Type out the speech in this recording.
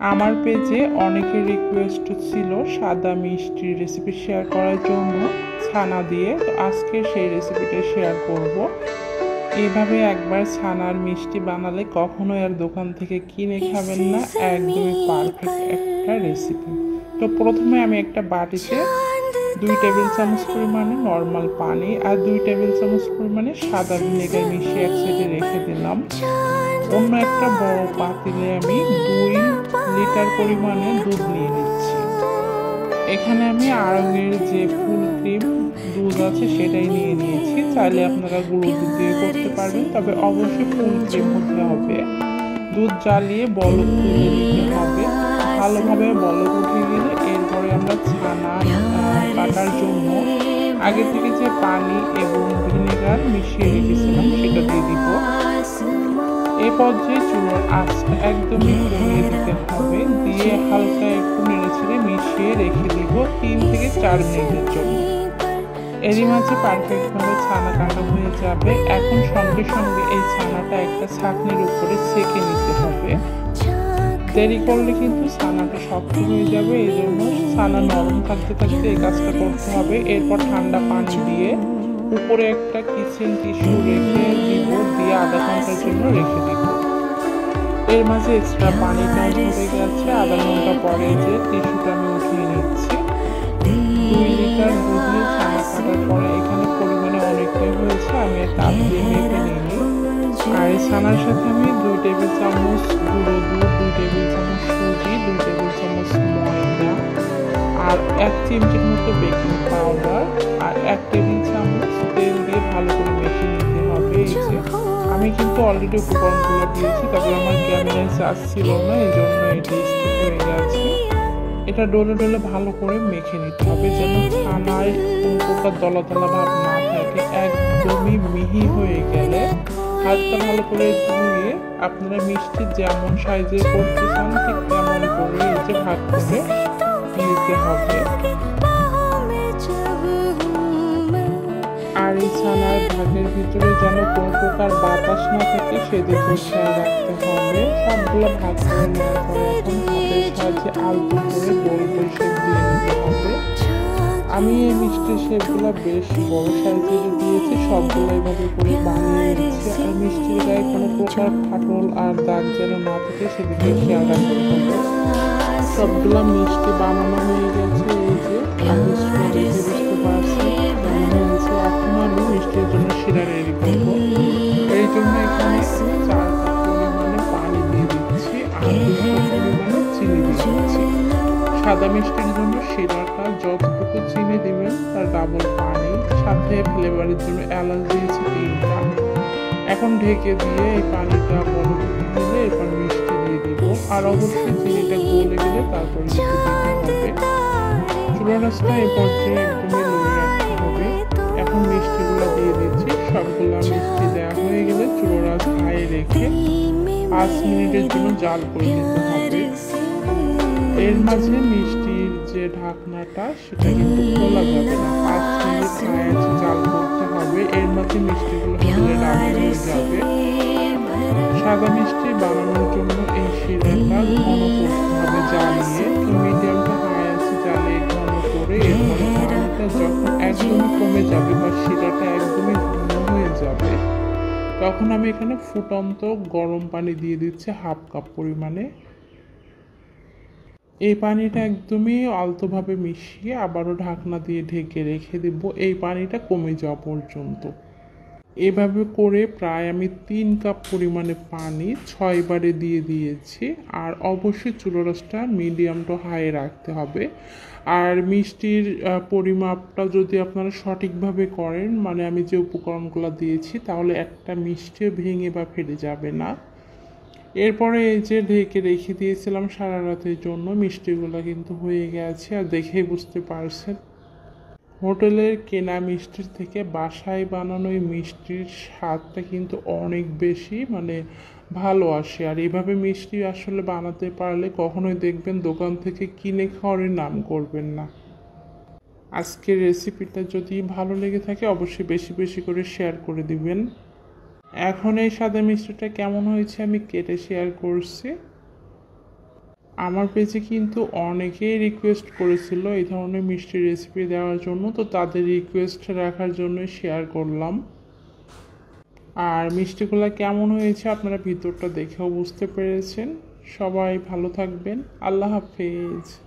আমার পেজে অনেকের রিকোয়েস্ট ছিল সাদা মিষ্টির রেসিপি শেয়ার করার জন্য ছানা দিয়ে। তো আজকে সেই রেসিপিটা শেয়ার করব। এইভাবে একবার ছানার মিষ্টি বানালে কখনোই আর দোকান থেকে কিনে খাবেন না, একদমই পারফেক্ট একটা রেসিপি। তো প্রথমে আমি একটা বাটিতে 2 টেবিল চামচ পরিমাণে নর্মাল পানি আর 2 টেবিল চামচ পরিমাণে সাদা ভিনেগার মিশিয়ে এক সাইডে রেখে দিলাম। অন্য একটা বড় পাতিলে আমি 2 লিটার পরিমাণে দুধ নিয়ে নিচ্ছি। এখানে আমি আড়ঙের যে ফুল ক্রিম দুধ আছে সেটাই নিয়ে নিয়েছি। চাইলে আপনারা গুঁড়ো দুধ দিয়ে করতে পারবেন, তবে অবশ্যই ফুল ক্রিম হতে হবে। দুধ জ্বালিয়ে বলক তুলে দিতে হবে। ভালোভাবে বলক উঠে গেলে এরপরে আমরা ছানা কাটার জন্য আগে থেকে যে পানি এবং ভিনেগার মিশিয়ে রেখেছিলাম সেটা দিয়ে দিব। এই পর্যায়ে চুলার আঁচটা একদমই কমিয়ে দিতে হবে, দিয়ে হালকা একটু নেড়েচেড়ে মিশিয়ে রেখে দিব 3 থেকে 4 মিনিটের জন্য। এরই মাঝে পারফেক্টভাবে ছানা কাটা হয়ে যাবে। এখন সঙ্গে সঙ্গে এই ছানাটা একটা ছাঁকনির উপরে সেঁকে নিতে হবে। দেরি করলে কিন্তু ছানাটা শক্ত হয়ে যাবে, এই জন্য ছানা নরম থাকতে থাকতে এই কাজটা করতে হবে। এরপর ঠান্ডা পানি দিয়ে উপরে একটা কিচেন টিস্যু রেখে দিব, দিয়ে আধা ঘন্টার জন্য রেখে দিব। এর মাঝে এক্সট্রা পানিটা ঝরে গেছে। আধা ঘন্টা পরে যে টিস্যুটা আমি উঠিয়ে নিচ্ছি। 2 লিটার দুধ নিয়ে ছানা কাটার পরে এখানে পরিমাণে অনেকটাই হয়েছে, আমি একটা কাপ দিয়ে মেপে নিই। আর এই ছানার সাথে আমি 2 টেবিল চামচ গুঁড়ো দুধ, 2 টেবিল চামচ সুজি, 2 টেবিল চামচ ময়দা আর 1 চিমটির মতো বেকিং পাউডার আর 1 টেবিল চামচ তেল দিয়ে ভালো করে মেখে নিতে হবে। এই যে আমি কিন্তু অলরেডি উপকরণগুলো দিয়েছি, তবে আমার ক্যামেরায় চার্জ ছিল না, এই জন্য এটা স্কিপ হয়ে গেছে। এটা ডলে ডলে ভালো করে মেখে নিতে হবে, যেন ছানায় কোনো প্রকার দলা দলা ভাব না থাকে। একদমই মিহি হয়ে গেলে হাতটা ভালো করে ধুয়ে আপনারা মিষ্টি যেমন সাইজে করতে চান ঠিক তেমন করে এই যে ভাগ করে নিতে হবে। আর এই ছানার ভাগের ভিতরে যেন কোনো প্রকার বাতাস না থাকে সেদিকে খেয়াল রাখতে হবে। সবগুলো ভাগ করে নেওয়ার পরে এখন হাতের সাহায্যে আলতো করে গোল করে শেপ দিয়ে নিতে হবে। আমি এই মিষ্টির শেপগুলো বেশ বড় সাইজের দিয়েছি, সবগুলো এইভাবে করে বানিয়ে নিচ্ছি। আর মিষ্টির গায়ে কোনো প্রকার ফাটল আর দাগ যেন না থাকে সেদিকে খেয়াল রাখতে হবে। সবগুলো মিষ্টি বানানো হয়ে গেছে। এই যে আমি দেখে বুঝতে পারছি কেমন হয়েছে। এখন আমি মিষ্টির জন্য শিরা রেডি করবো। এই জন্য এখানে 4 কাপ পরিমাণে পানি দিয়ে দিচ্ছি আর 2 কাপ পরিমাণে চিনি দিয়ে দিচ্ছি। সাদা মিষ্টির জন্য শিরাটা যতটুকু চিনি দিবেন তার ডাবল পানি, সাথে ফ্লেভারের জন্য এলাচ দিয়েছি 3টা। এখন ঢেকে দিয়ে এই পানিটা বলক দিলে এরপর মিষ্টি দিয়ে দিব। আর অবশ্যই চিনিটা গলে গেলে তারপর মিষ্টি দিতে হবে। চুলার আঁচটা এই পর্যায়ে একদমই লো রাখতে হবে। এখন মিষ্টিগুলো দিয়ে দিচ্ছি। সবগুলো মিষ্টি দেওয়া হয়ে গেলে চুলার আঁচ হাই রেখে 5 মিনিটের জন্য জাল করে নিতে হবে। এর মাঝে মিষ্টির যে ঢাকনাটা সেটা কিন্তু খোলা যাবে না, 5 মিনিট হাই আছে জাল করতে হবে। এর মাঝে মিষ্টিগুলো ফুলে রান্না হয়ে যাবে। সাদা মিষ্টি বানানোর জন্য এই শিরাটা ঘন করতে হবে জ্বালিয়ে। মিডিয়াম টু হাই আছে জ্বালিয়ে ঘন করে এরপরে পানিটা যখন একদমই কমে যাবে বা শিরাটা একদমই ঘন হয়ে যাবে, তখন আমি এখানে ফুটন্ত গরম পানি দিয়ে দিচ্ছি 1/2 কাপ পরিমাণে। এই পানিটা একদমই আলতোভাবে মিশিয়ে আবারও ঢাকনা দিয়ে ঢেকে রেখে দেব এই পানিটা কমে যাওয়া পর্যন্ত। এভাবে করে প্রায় আমি 3 কাপ পরিমাণে পানি 6 বারে দিয়ে দিয়েছি। আর অবশ্যই চুলার আঁচটা মিডিয়াম টু হাই রাখতে হবে। আর মিষ্টির পরিমাপটা যদি আপনারা সঠিকভাবে করেন, মানে আমি যে উপকরণগুলো দিয়েছি, তাহলে একটা মিষ্টিও ভেঙে বা ফেটে যাবে না। এরপরে এই যে ঢেকে রেখে দিয়েছিলাম সারা রাতের জন্য, মিষ্টিগুলো কিন্তু হয়ে গেছে। আর দেখেই বুঝতে পারছেন হোটেলের কেনা মিষ্টির থেকে বাসায় বানানো এই মিষ্টির স্বাদটা কিন্তু অনেক বেশি ভালো আসে। আর এইভাবে মিষ্টি আসলে বানাতে পারলে কখনোই দেখবেন দোকান থেকে কিনে খাওয়ার নাম করবেন না। আজকের রেসিপিটা যদি ভালো লেগে থাকে অবশ্যই বেশি বেশি করে শেয়ার করে দিবেন। এখন এই সাদা মিষ্টিটা কেমন হয়েছে আমি কেটে শেয়ার করছি। আমার পেজে কিন্তু অনেকেই রিকোয়েস্ট করেছিল এই ধরনের মিষ্টি রেসিপি দেওয়ার জন্য, তো তাদের রিকোয়েস্ট রাখার জন্য শেয়ার করলাম। আর মিষ্টিগুলো কেমন হয়েছে আপনারা ভিতরটা দেখেও বুঝতে পেরেছেন। সবাই ভালো থাকবেন। আল্লাহ হাফেজ।